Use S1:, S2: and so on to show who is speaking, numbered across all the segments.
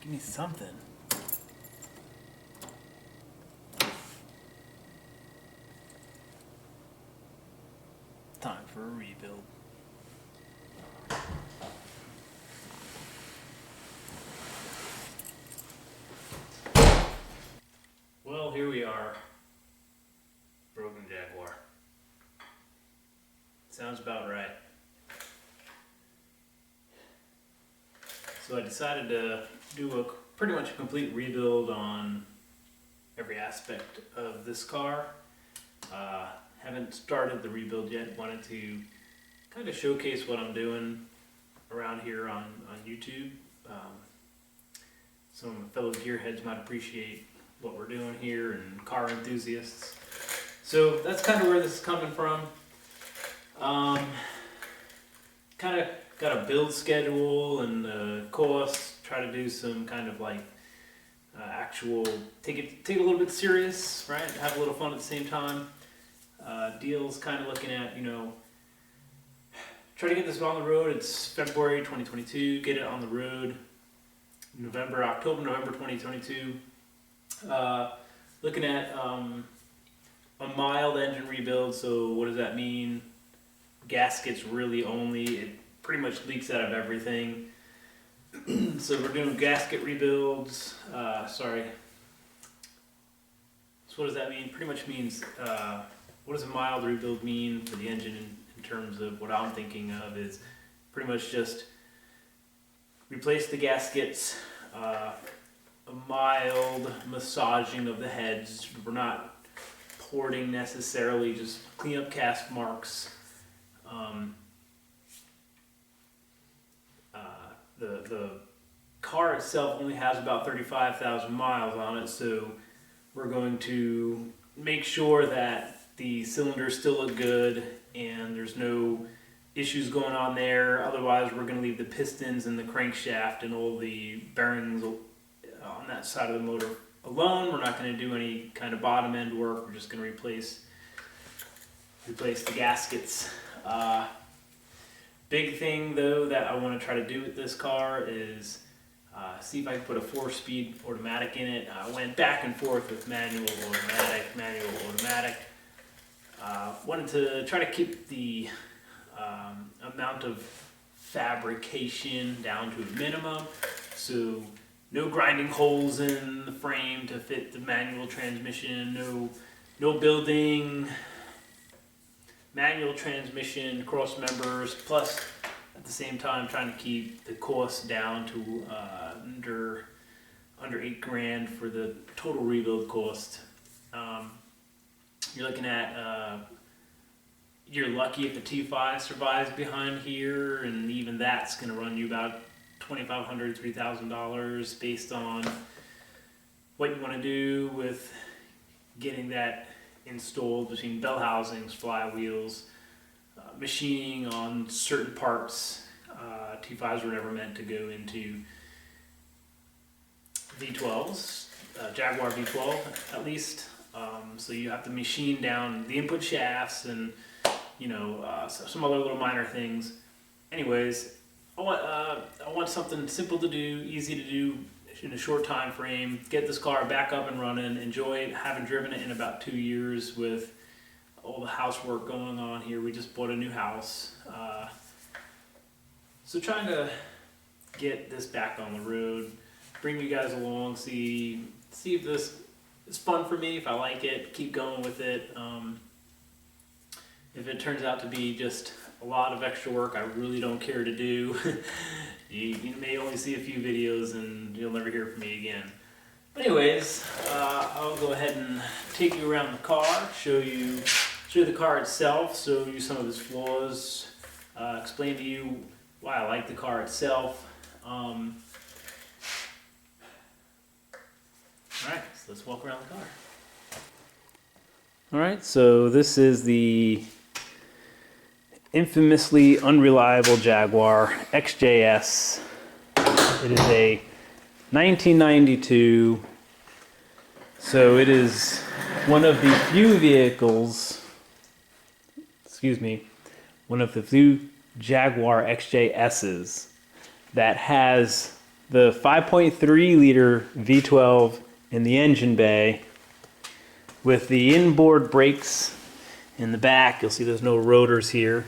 S1: Give me something. Time for a rebuild. Well, here we are. Broken Jaguar. Sounds about right. So I decided to do a pretty much a complete rebuild on every aspect of this car. Haven't started the rebuild yet. Wanted to kind of showcase what I'm doing around here on YouTube. Some of my fellow gearheads might appreciate what we're doing here, and car enthusiasts. So that's kind of where this is coming from. Kind of got a build schedule and cost. Try to do some kind of like actual take it a little bit serious, right? Have a little fun at the same time. Deals kind of looking at, try to get this on the road. It's February 2022. Get it on the road. October, November 2022. Looking at a mild engine rebuild. So what does that mean? Gaskets really only. It pretty much leaks out of everything. So we're doing gasket rebuilds. So what does that mean? Pretty much means, what does a mild rebuild mean for the engine in terms of what I'm thinking of is pretty much just replace the gaskets, a mild massaging of the heads. We're not porting necessarily, just clean up cast marks. The car itself only has about 35,000 miles on it, so we're going to make sure that the cylinders still look good and there's no issues going on there. Otherwise, we're going to leave the pistons and the crankshaft and all the bearings on that side of the motor alone. We're not going to do any kind of bottom end work. We're just going to replace the gaskets. Big thing though that I want to try to do with this car is see if I can put a 4-speed automatic in it. I went back and forth with manual, automatic. Wanted to try to keep the amount of fabrication down to a minimum, so no grinding holes in the frame to fit the manual transmission, no building manual transmission cross members, plus at the same time trying to keep the cost down to under $8,000 for the total rebuild cost. You're looking at you're lucky if the T5 survives behind here, and even that's going to run you about $2,500, $3,000 based on what you want to do with getting that installed between bell housings, flywheels, machining on certain parts. T5s were never meant to go into V12s, Jaguar V12 at least. So you have to machine down the input shafts and some other little minor things. Anyways, I want something simple to do, easy to do in a short time frame. Get this car back up and running. Enjoy it. Haven't driven it in about 2 years with all the housework going on here. We just bought a new house. So trying to get this back on the road, bring you guys along, see if this is fun for me, if I like it, keep going with it. If it turns out to be just a lot of extra work I really don't care to do, you may only see a few videos and you'll never hear from me again. But anyways, I'll go ahead and take you around the car, show you the car itself, show you some of its flaws, explain to you why I like the car itself. Alright, so let's walk around the car. Alright, so this is the infamously unreliable Jaguar XJS. It is a 1992, so it is one of the few vehicles, one of the few Jaguar XJS's that has the 5.3 liter V12 in the engine bay with the inboard brakes in the back. You'll see there's no rotors here,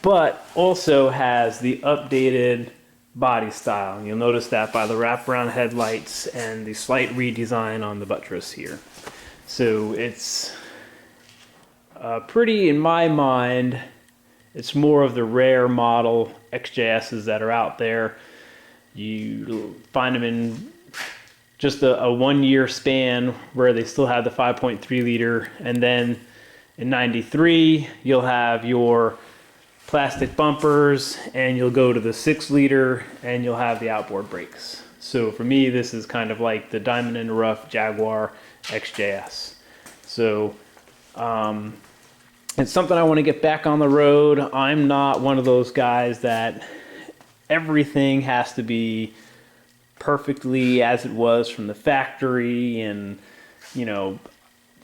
S1: but also has the updated body style. You'll notice that by the wraparound headlights and the slight redesign on the buttress here. So it's pretty, in my mind, it's more of the rare model XJSs that are out there. You find them in just a 1 year span where they still have the 5.3 liter, and then in 93 you'll have your plastic bumpers, and you'll go to the 6 liter and you'll have the outboard brakes. So for me, this is kind of like the diamond in the rough Jaguar XJS. So it's something I want to get back on the road. I'm not one of those guys that everything has to be perfectly as it was from the factory, and you know,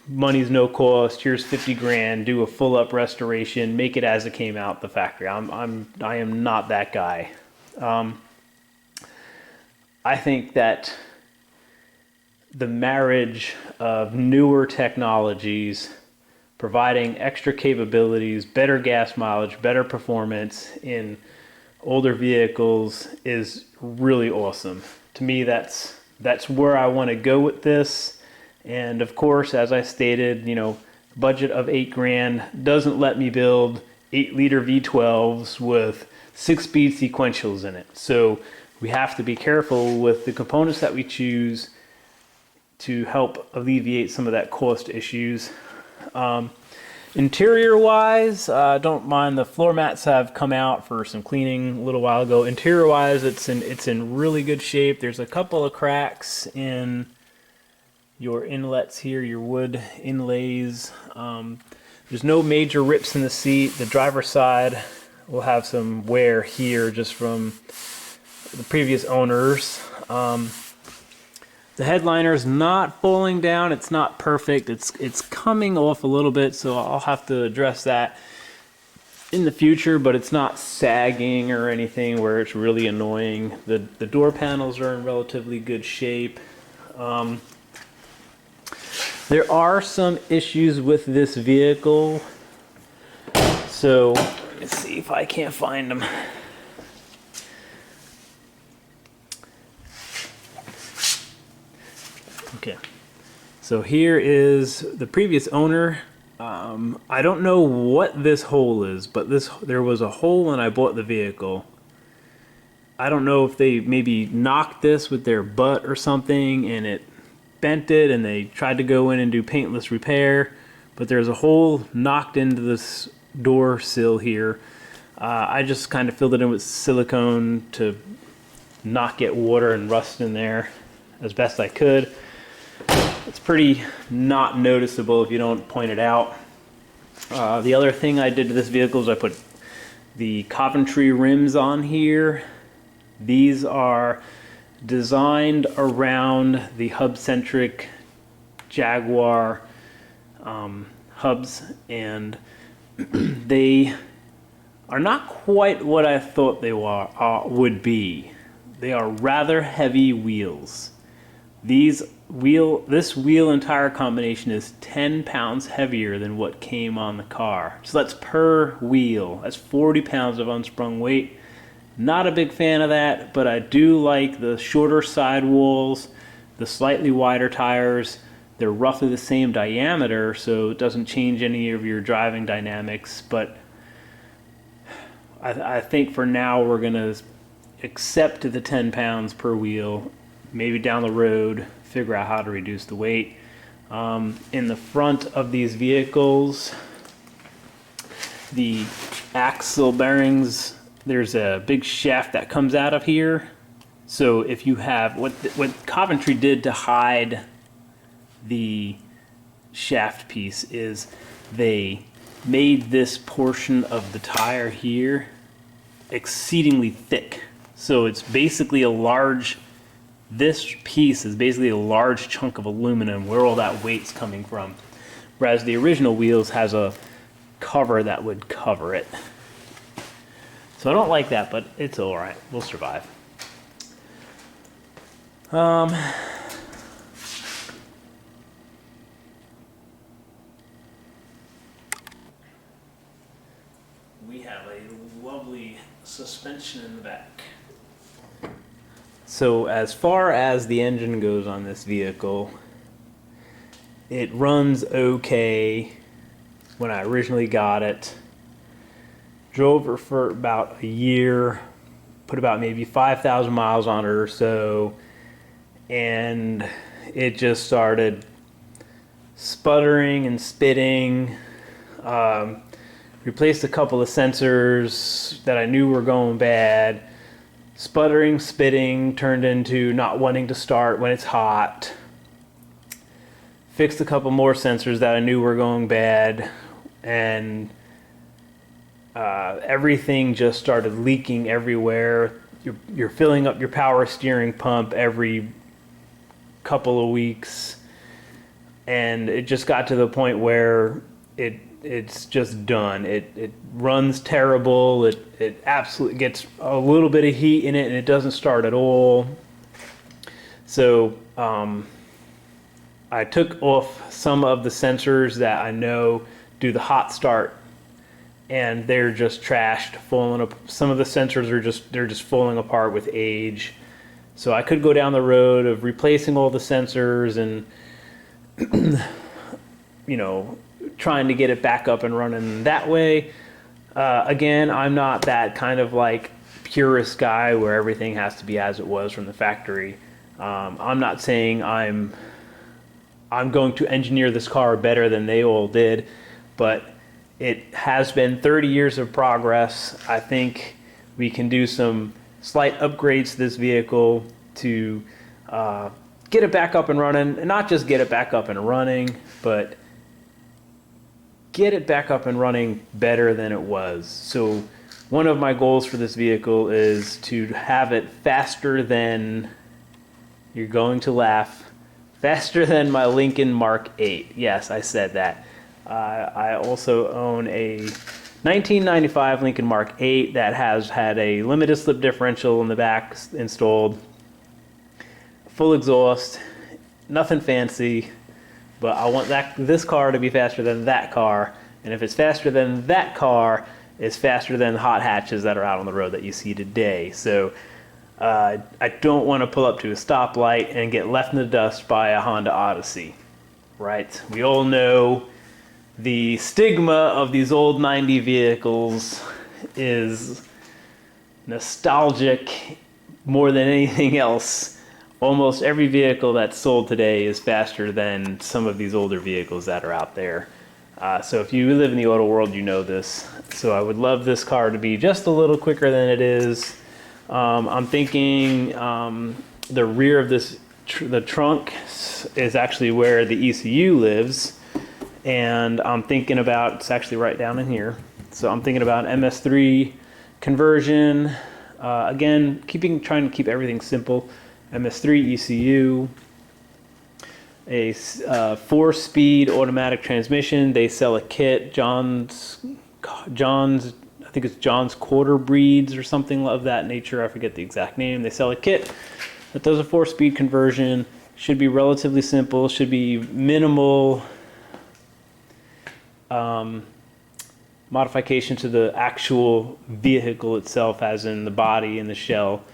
S1: money's no cost, here's 50 grand, do a full up restoration, make it as it came out the factory. I am not that guy. I think that the marriage of newer technologies providing extra capabilities, better gas mileage, better performance in older vehicles is really awesome. To me, that's where I want to go with this. And of course, as I stated, you know, budget of 8 grand doesn't let me build 8 liter V12s with 6-speed sequentials in it. So we have to be careful with the components that we choose to help alleviate some of that cost issues. Interior wise, don't mind, the floor mats have come out for some cleaning a little while ago. Interior wise, it's in really good shape. There's a couple of cracks in your inlets here, your wood inlays. There's no major rips in the seat. The driver's side will have some wear here just from the previous owners. The headliner is not falling down. It's not perfect. It's coming off a little bit, so I'll have to address that in the future, but it's not sagging or anything where it's really annoying. The door panels are in relatively good shape. There are some issues with this vehicle, so let's see if I can't find them. Okay, so here is the previous owner. I don't know what this hole is, but there was a hole when I bought the vehicle. I don't know if they maybe knocked this with their butt or something and it bent it, and they tried to go in and do paintless repair, but there's a hole knocked into this door sill here. I just kind of filled it in with silicone to not get water and rust in there as best I could. It's pretty not noticeable if you don't point it out. The other thing I did to this vehicle is I put the Coventry rims on here. These are designed around the hub-centric Jaguar hubs, and they are not quite what I thought they would be. They are rather heavy wheels. This wheel and tire combination is 10 pounds heavier than what came on the car. So that's per wheel. That's 40 pounds of unsprung weight. Not a big fan of that, but I do like the shorter sidewalls, the slightly wider tires. They're roughly the same diameter, so it doesn't change any of your driving dynamics. But I think for now we're going to accept the 10 pounds per wheel. Maybe down the road, figure out how to reduce the weight. In the front of these vehicles, the axle bearings, there's a big shaft that comes out of here. So if you have, what Coventry did to hide the shaft piece is they made this portion of the tire here exceedingly thick. So it's basically this piece is basically a large chunk of aluminum where all that weight's coming from. Whereas the original wheels has a cover that would cover it. So I don't like that, but it's all right. We'll survive. Um, we have a lovely suspension in the back. So as far as the engine goes on this vehicle, it runs okay. When I originally got it, drove her for about a year, put about maybe 5,000 miles on her or so, and it just started sputtering and spitting. Replaced a couple of sensors that I knew were going bad. Sputtering, spitting turned into not wanting to start when it's hot. Fixed a couple more sensors that I knew were going bad, and everything just started leaking everywhere. You're filling up your power steering pump every couple of weeks, and it just got to the point where it's just done. It runs terrible. It absolutely gets a little bit of heat in it, and it doesn't start at all. So I took off some of the sensors that I know do the hot start, and they're just trashed, falling up. Some of the sensors are just falling apart with age. So I could go down the road of replacing all the sensors and trying to get it back up and running that way. Again, I'm not that kind of like purist guy where everything has to be as it was from the factory. I'm not saying I'm going to engineer this car better than they all did, but it has been 30 years of progress. I think we can do some slight upgrades to this vehicle to get it back up and running, and not just get it back up and running, but get it back up and running better than it was. So one of my goals for this vehicle is to have it faster than, you're going to laugh, faster than my Lincoln Mark 8. Yes, I said that. I also own a 1995 Lincoln Mark 8 that has had a limited slip differential in the back installed, full exhaust, nothing fancy, but I want this car to be faster than that car, and if it's faster than that car, it's faster than the hot hatches that are out on the road that you see today. So I don't want to pull up to a stoplight and get left in the dust by a Honda Odyssey, right? We all know the stigma of these old 90 vehicles is nostalgic more than anything else. Almost every vehicle that's sold today is faster than some of these older vehicles that are out there. So if you live in the auto world, you know this. So I would love this car to be just a little quicker than it is. I'm thinking the rear of the trunk is actually where the ECU lives. And I'm thinking about, it's actually right down in here. So I'm thinking about MS3 conversion. Again, trying to keep everything simple. MS3 ECU, a 4-speed automatic transmission. They sell a kit, John's, I think it's John's Quarter Breeds or something of that nature. I forget the exact name. They sell a kit that does a 4-speed conversion. Should be relatively simple. Should be minimal modification to the actual vehicle itself, as in the body and the shell.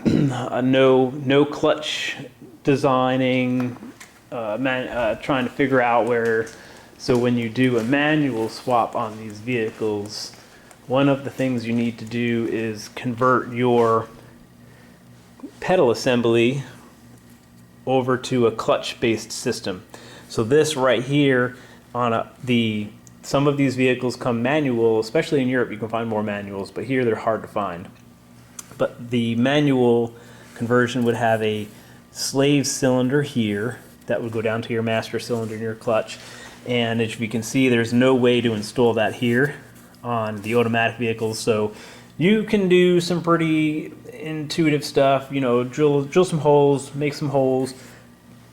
S1: No clutch designing, trying to figure out where. So when you do a manual swap on these vehicles, one of the things you need to do is convert your pedal assembly over to a clutch-based system. So this right here on some of these vehicles come manual, especially in Europe you can find more manuals, but here they're hard to find. But the manual conversion would have a slave cylinder here that would go down to your master cylinder in your clutch. And as you can see, there's no way to install that here on the automatic vehicles. So you can do some pretty intuitive stuff, drill some holes, make some holes,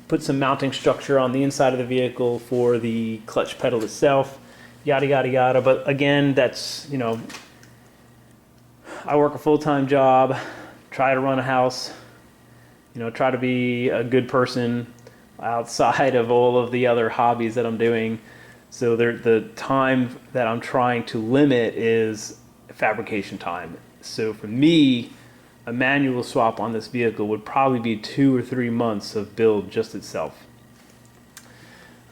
S1: put some mounting structure on the inside of the vehicle for the clutch pedal itself, yada, yada, yada. But again, that's, I work a full-time job, try to run a house, try to be a good person outside of all of the other hobbies that I'm doing. So the time that I'm trying to limit is fabrication time. So for me, a manual swap on this vehicle would probably be 2 or 3 months of build just itself.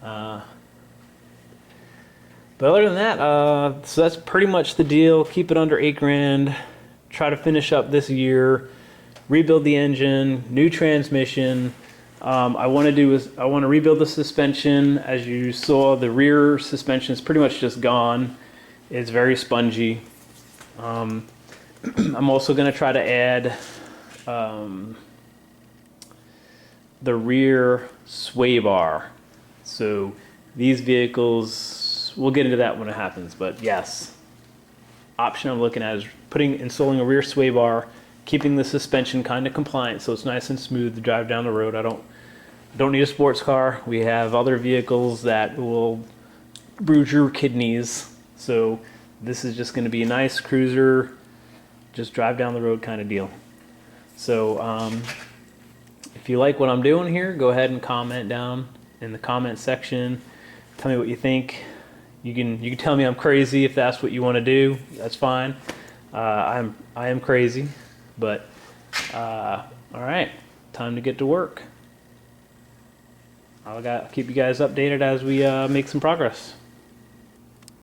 S1: But other than that, so that's pretty much the deal. Keep it under $8,000. Try to finish up this year. Rebuild the engine, new transmission. I want to rebuild the suspension. As you saw, the rear suspension is pretty much just gone. It's very spongy. I'm also going to try to add the rear sway bar. So these vehicles, we'll get into that when it happens, but yes, option I'm looking at is installing a rear sway bar, keeping the suspension kind of compliant so it's nice and smooth to drive down the road. I don't need a sports car. We have other vehicles that will bruise your kidneys, so this is just going to be a nice cruiser, just drive down the road kind of deal. So if you like what I'm doing here, go ahead and comment down in the comment section. Tell me what you think. You can tell me I'm crazy if that's what you want to do. That's fine. I am crazy, but all right, time to get to work. I'll keep you guys updated as we make some progress.